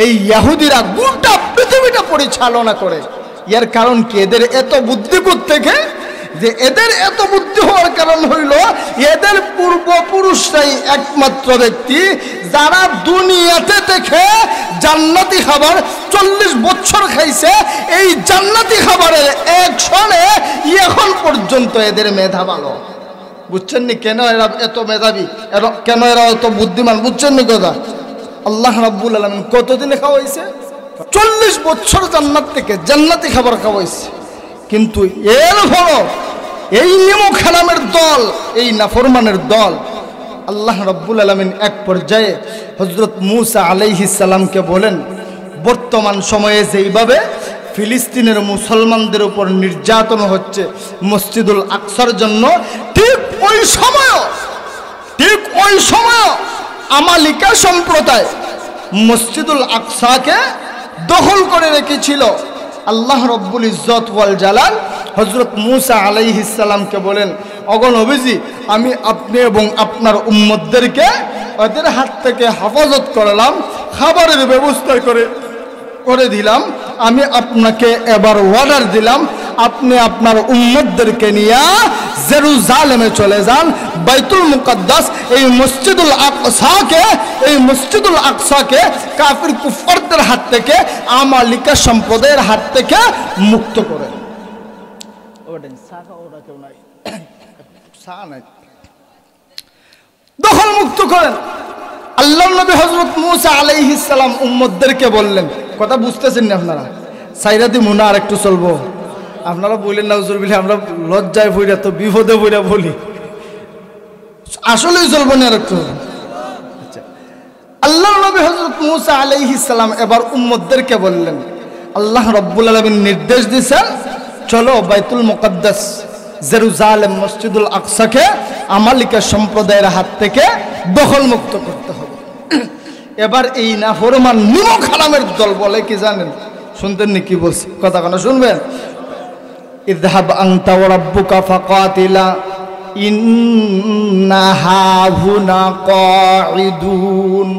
এই ইহুদিরা গোটা পৃথিবীটা পরিচালনা করে। এর কারণ কি? এদের এত বুদ্ধি থেকে, যে এদের এত বুদ্ধি হওয়ার কারণ হইল এদের পূর্বপুরুষরাই একমাত্র ব্যক্তি যারা দুনিয়াতে থেকে জান্নাতি খাবার 40 বছর খাইছে। এই জান্নাতি খাবারের একশনে এখন পর্যন্ত এদের মেধা ভালো। বুঝছেন নি কেন এরা এত মেধাবী, কেন এরা এত বুদ্ধিমান? বুঝছেন নি কথা? আল্লাহ রাব্বুল আলামিন কতদিনে খাওয়াইছে? 40 বছর জান্নাত থেকে জান্নাতি খাবার খাওয়াইছে। কিন্তু এর ফলে এই নিমক হারামের দল, এই নাফরমানের দল, আল্লাহ রাব্বুল আলামিন এক পর্যায়ে হযরত মূসা আলাইহিস সালামকে বলেন, বর্তমান সময়ে যেইভাবে ফিলিস্তিনের মুসলমানদের উপর নির্যাতন হচ্ছে মসজিদুল আকসার জন্য, ঠিক ওই সময় আমালিকা সম্প্রদায় মসজিদুল আকসাকে দখল করে রেখেছিল। আল্লাহ রব্বুল ইজ্জত ওয়াল জালাল হযরত মূসা আলাইহিস সালামকে বলেন, ওগো নবীজি, আমি আপনি এবং আপনার উম্মতদেরকে ওদের হাত থেকে হেফাজত করলাম, খাবারের ব্যবস্থা করে দিলাম। আমি আপনাকে এবার অর্ডার দিলাম, আপনি আপনার উম্মতদেরকে নিয়ে জেরুজালেমে চলে যান। বাইতুল মুকদ্দাস এই মসজিদুল আকসাকে কাফির কুফারদের হাত থেকে, আমালিকা সম্প্রদায়ের হাত থেকে মুক্ত করেন। দখল মুক্ত করেন। আল্লাহর নবী হযরত মূসা আলাইহিস সালাম উম্মতদেরকে বললেন, কথা বুঝতেছেন না আপনারা? সাইরাদি মুনা আর একটু চলবো। আপনারা বললেন না হুজুর বলে, আমরা লজ্জায় পড়া তো বিপদে পড়া বলি, আসলেই চলবো না আর একটু। আচ্ছা, আল্লাহর নবী হযরত মূসা আলাইহিস সালাম এবার উম্মতদেরকে বললেন, আল্লাহ রাব্বুল আলামিন নির্দেশ দিয়েছেন, চলো বাইতুল মুকদ্দাস জেরুজালেম মসজিদুল আকসাকে আমালিকা সম্প্রদায়ের হাত থেকে দখল মুক্ত করতে হবে। এবার এই নাফরমান নিমক হারামের দল বলে কি জানেন? শুনতেন নি কি বলছে? কথা কেন শুনবেন? ইযহাব আনতা ওয়া রাব্বুকা ফাকাতিলা ইন্না হাহুনা কাঈদুন।